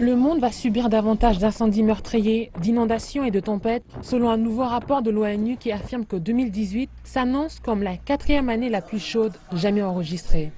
Le monde va subir davantage d'incendies meurtriers, d'inondations et de tempêtes, selon un nouveau rapport de l'ONU qui affirme que 2018 s'annonce comme la 4e année la plus chaude jamais enregistrée.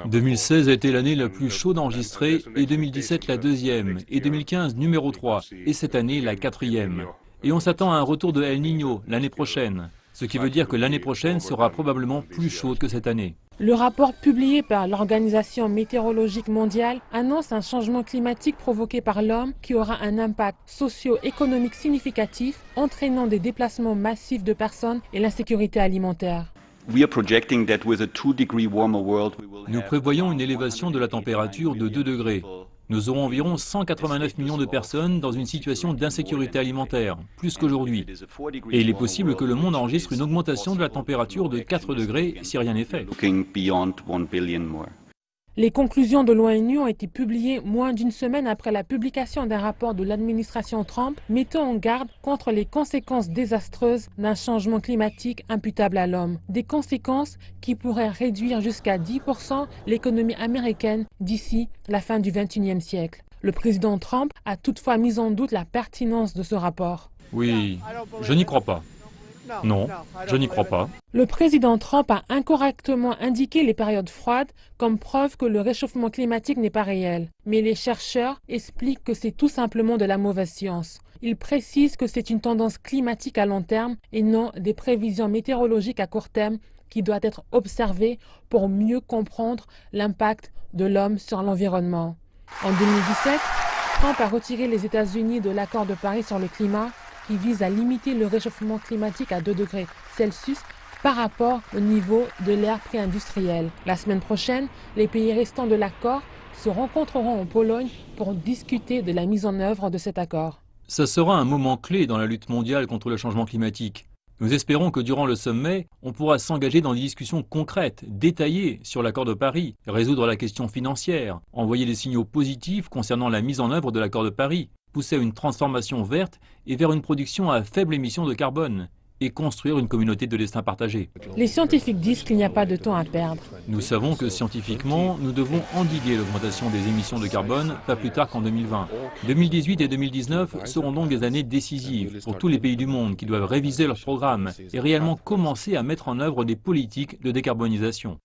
2016 a été l'année la plus chaude enregistrée et 2017 la 2e et 2015 numéro 3 et cette année la 4e. Et on s'attend à un retour de El Niño l'année prochaine, ce qui veut dire que l'année prochaine sera probablement plus chaude que cette année. Le rapport publié par l'Organisation météorologique mondiale annonce un changement climatique provoqué par l'homme qui aura un impact socio-économique significatif, entraînant des déplacements massifs de personnes et l'insécurité alimentaire. Nous prévoyons une élévation de la température de 2 degrés. Nous aurons environ 189 millions de personnes dans une situation d'insécurité alimentaire, plus qu'aujourd'hui. Et il est possible que le monde enregistre une augmentation de la température de 4 degrés si rien n'est fait. Les conclusions de l'ONU ont été publiées moins d'une semaine après la publication d'un rapport de l'administration Trump mettant en garde contre les conséquences désastreuses d'un changement climatique imputable à l'homme. Des conséquences qui pourraient réduire jusqu'à 10% l'économie américaine d'ici la fin du XXIe siècle. Le président Trump a toutefois mis en doute la pertinence de ce rapport. Oui, je n'y crois pas. Non, je n'y crois pas. Le président Trump a incorrectement indiqué les périodes froides comme preuve que le réchauffement climatique n'est pas réel. Mais les chercheurs expliquent que c'est tout simplement de la mauvaise science. Ils précisent que c'est une tendance climatique à long terme et non des prévisions météorologiques à court terme qui doivent être observées pour mieux comprendre l'impact de l'homme sur l'environnement. En 2017, Trump a retiré les États-Unis de l'accord de Paris sur le climat qui vise à limiter le réchauffement climatique à 2 degrés Celsius par rapport au niveau de l'ère pré-industrielle. La semaine prochaine, les pays restants de l'accord se rencontreront en Pologne pour discuter de la mise en œuvre de cet accord. Ça sera un moment clé dans la lutte mondiale contre le changement climatique. Nous espérons que durant le sommet, on pourra s'engager dans des discussions concrètes, détaillées sur l'accord de Paris, résoudre la question financière, envoyer des signaux positifs concernant la mise en œuvre de l'accord de Paris, pousser à une transformation verte et vers une production à faible émission de carbone et construire une communauté de destin partagé. Les scientifiques disent qu'il n'y a pas de temps à perdre. Nous savons que scientifiquement, nous devons endiguer l'augmentation des émissions de carbone pas plus tard qu'en 2020. 2018 et 2019 seront donc des années décisives pour tous les pays du monde qui doivent réviser leurs programmes et réellement commencer à mettre en œuvre des politiques de décarbonisation.